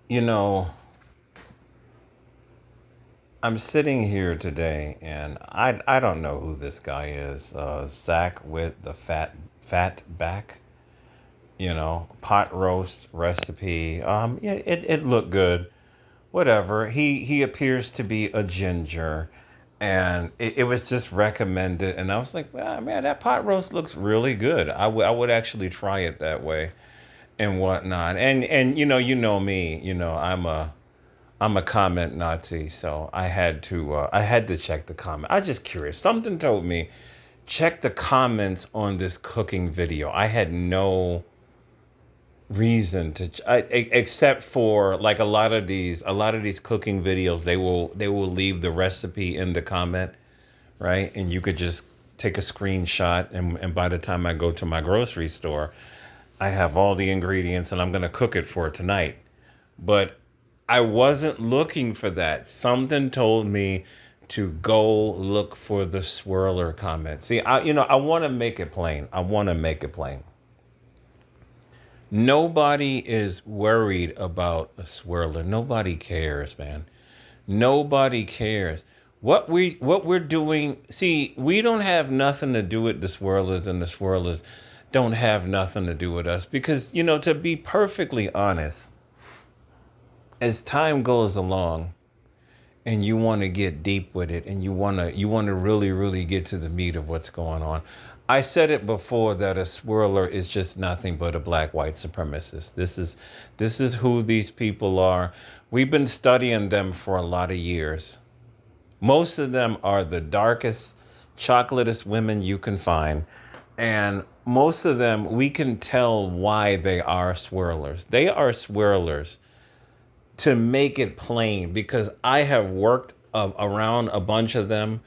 You know, I'm sitting here today and I don't know who this guy is. Zach with the fat back, pot roast recipe. Yeah, it looked good. Whatever. He appears to be a ginger, and it was just recommended, and I was like, ah, man, that pot roast looks really good. I would actually try it that way and whatnot. And you know me. I'm a comment Nazi, so I had to check the comment. I just curious. Something told me check the comments on this cooking video. I had no reason to except for like a lot of these cooking videos they will leave the recipe in the comment, right? And you could just take a screenshot, and by the time I go to my grocery store, I have all the ingredients and I'm going to cook it for tonight. But I wasn't looking for that. Something told me to go look for the swirler comment. See, I want to make it plain. I want to make it plain. Nobody is worried about a swirler. Nobody cares, man. Nobody cares. What we're doing, see, we don't have nothing to do with the swirlers, and the swirlers don't have nothing to do with us because, to be perfectly honest, as time goes along, and you want to get deep with it, and you want to really really get to the meat of what's going on. I said it before that a swirler is just nothing but a black white supremacist. This is who these people are. We've been studying them for a lot of years. Most of them are the darkest, chocolatest women you can find. And most of them, we can tell why they are swirlers. They are swirlers to make it plain because I have worked around a bunch of them,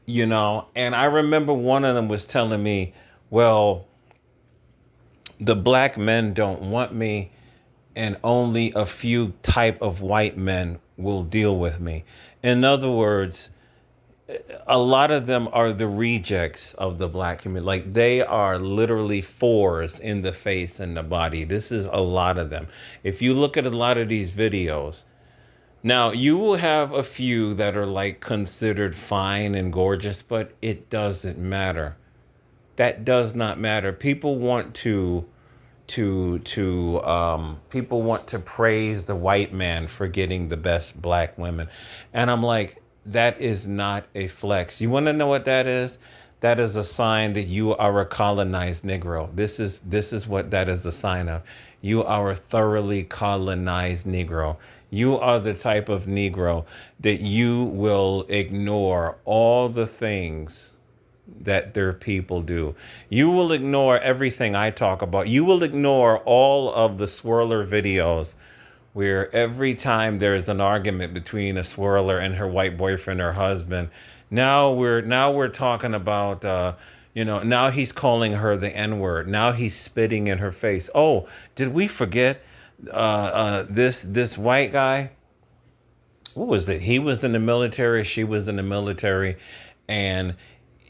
and I remember one of them was telling me, well, the black men don't want me, and only a few type of white men will deal with me. In other words, a lot of them are the rejects of the black community. Like they are literally fours in the face and the body. This is a lot of them. If you look at a lot of these videos, now, you will have a few that are like considered fine and gorgeous, but it doesn't matter. That does not matter. People want to praise the white man for getting the best black women. And I'm like, that is not a flex. You want to know what that is? That is a sign that you are a colonized Negro. This is what that is a sign of. You are a thoroughly colonized Negro. You are the type of Negro that you will ignore all the things that their people do. You will ignore everything I talk about. You will ignore all of the swirler videos where every time there's an argument between a swirler and her white boyfriend or husband, now we're talking about now he's calling her the N-word. Now he's spitting in her face. Oh, did we forget this white guy? What was it? He was in the military, she was in the military, and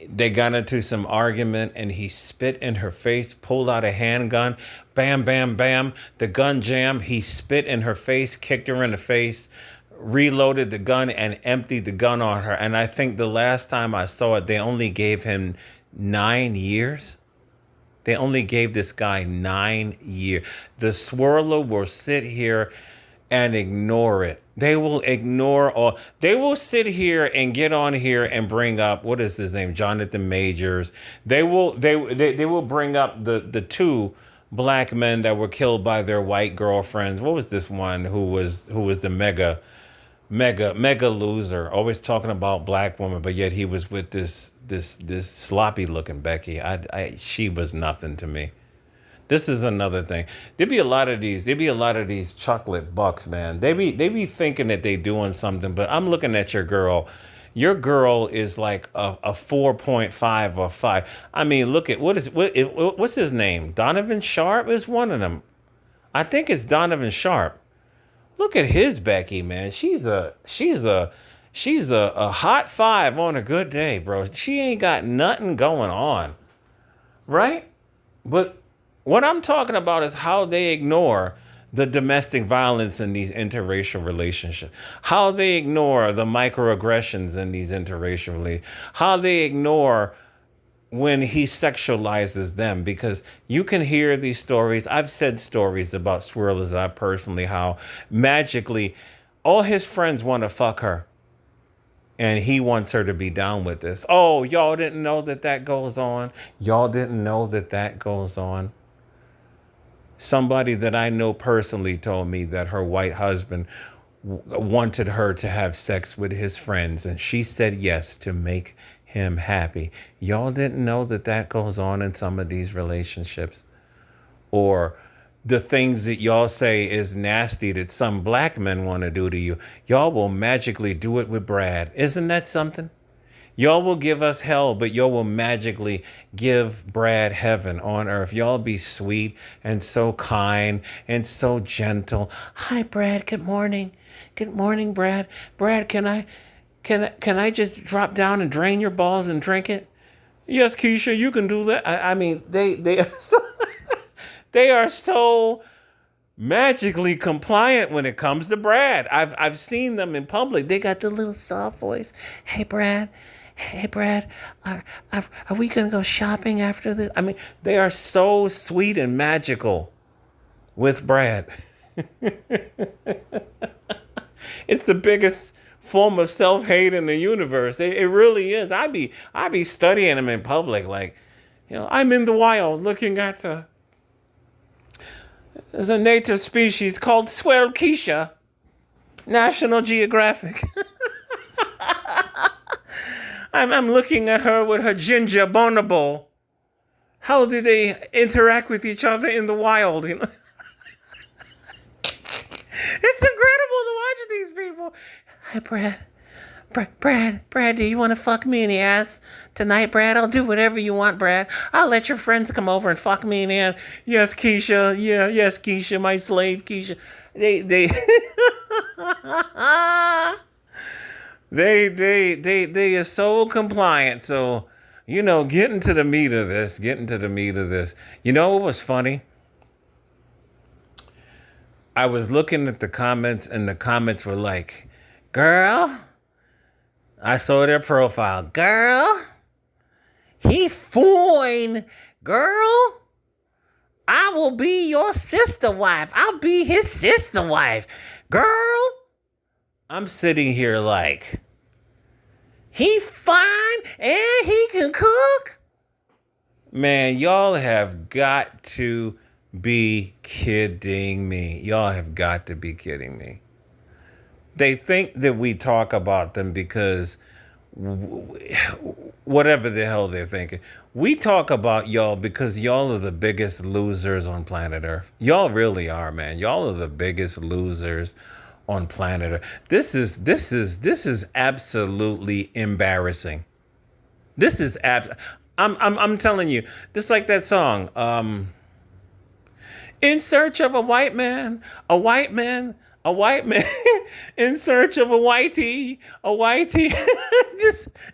they got into some argument and he spit in her face, pulled out a handgun, bam, bam, bam. The gun jammed. He spit in her face, kicked her in the face, reloaded the gun, and emptied the gun on her. And I think the last time I saw it, they only gave him 9 years. They only gave this guy 9 years. The swirler will sit here and ignore it. They will ignore all. They will sit here and get on here and bring up what is his name, Jonathan Majors. They will bring up the two black men that were killed by their white girlfriends. What was this one who was the mega loser, always talking about black women, but yet he was with this sloppy looking Becky. She was nothing to me. This is another thing. There be a lot of these chocolate bucks, man. They be thinking that they doing something, but I'm looking at your girl. Your girl is like a 4.5 or 5. I mean, look at what's his name? Donovan Sharp is one of them. I think it's Donovan Sharp. Look at his Becky, man. She's a hot 5 on a good day, bro. She ain't got nothing going on, right? But what I'm talking about is how they ignore the domestic violence in these interracial relationships, how they ignore the microaggressions in these interracial relationships, how they ignore when he sexualizes them, because you can hear these stories. I've said stories about Swirlers, I personally, how magically all his friends want to fuck her and he wants her to be down with this. Oh, y'all didn't know that that goes on? Y'all didn't know that that goes on? Somebody that I know personally told me that her white husband wanted her to have sex with his friends, and she said yes to make him happy. Y'all didn't know that that goes on in some of these relationships? Or the things that y'all say is nasty that some black men want to do to you, y'all will magically do it with Brad. Isn't that something? Y'all will give us hell, but y'all will magically give Brad heaven on earth. Y'all be sweet and so kind and so gentle. Hi, Brad. Good morning. Good morning, Brad. Brad, can I just drop down and drain your balls and drink it? Yes, Keisha, you can do that. I mean, they are so they are so magically compliant when it comes to Brad. I've seen them in public. They got the little soft voice. Hey, Brad. Hey, Brad. Are we gonna go shopping after this? I mean, they are so sweet and magical with Brad. It's the biggest form of self-hate in the universe. It really is. I be studying them in public, like, I'm in the wild looking at there's a native species called Swirlkeisha, National Geographic. I'm looking at her with her ginger bonobo. How do they interact with each other in the wild? It's incredible to watch these people. Hi, Brad. Brad, do you want to fuck me in the ass tonight, Brad? I'll do whatever you want, Brad. I'll let your friends come over and fuck me in the ass. Yes, Keisha. Yeah, yes, Keisha, my slave, Keisha. They they are so compliant. So, getting to the meat of this. You know what was funny? I was looking at the comments, and the comments were like, girl, I saw their profile. Girl, he fine. Girl, I will be your sister wife. I'll be his sister wife. Girl, I'm sitting here like, he fine and he can cook? Man, y'all have got to be kidding me. Y'all have got to be kidding me. They think that we talk about them because whatever the hell they're thinking. We talk about y'all because y'all are the biggest losers on planet Earth. Y'all really are, man. Y'all are the biggest losers on planet Earth. This is absolutely embarrassing. This is I'm telling you, just like that song, in search of a white man, in search of a whitey,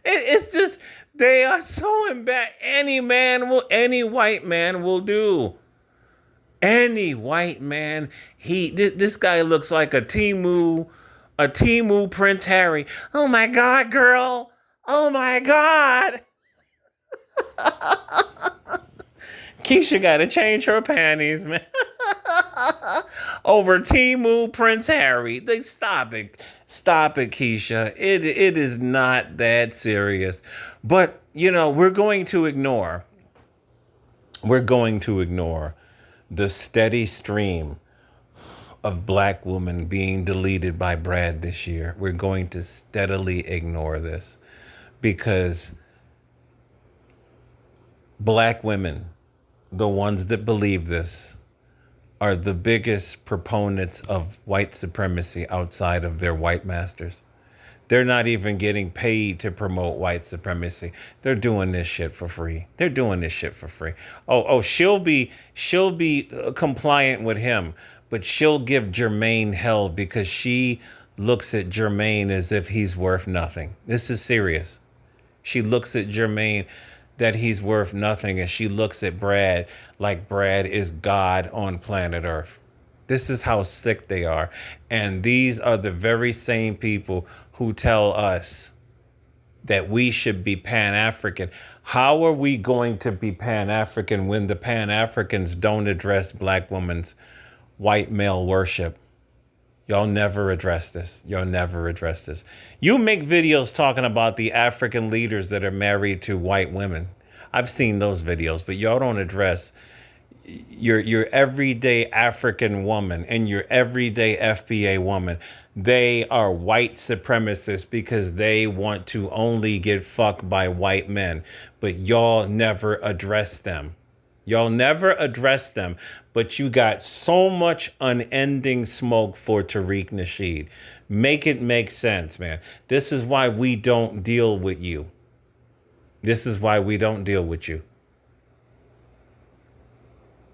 it's just, they are so embarrassed. Any white man will do. Any white man. This guy looks like a Timu Prince Harry. Oh my God, girl. Oh my God. Keisha got to change her panties, man. Over Timu Prince Harry. Stop it, Keisha. It is not that serious. But we're going to ignore the steady stream of black women being deleted by Brad this year. We're going to steadily ignore this because black women, the ones that believe this, are the biggest proponents of white supremacy outside of their white masters. They're not even getting paid to promote white supremacy. They're doing this shit for free. Oh, she'll be compliant with him, but she'll give Jermaine hell because she looks at Jermaine as if he's worth nothing. This is serious. She looks at Jermaine that he's worth nothing, and she looks at Brad like Brad is God on planet Earth. This is how sick they are. And these are the very same people who tell us that we should be Pan-African. How are we going to be Pan-African when the Pan-Africans don't address black women's white male worship? Y'all never address this. Y'all never address this. You make videos talking about the African leaders that are married to white women. I've seen those videos, but y'all don't address your everyday African woman and your everyday FBA woman. They are white supremacists because they want to only get fucked by white men. But y'all never address them. Y'all never address them, but you got so much unending smoke for Tariq Nasheed. Make it make sense, man. This is why we don't deal with you. This is why we don't deal with you.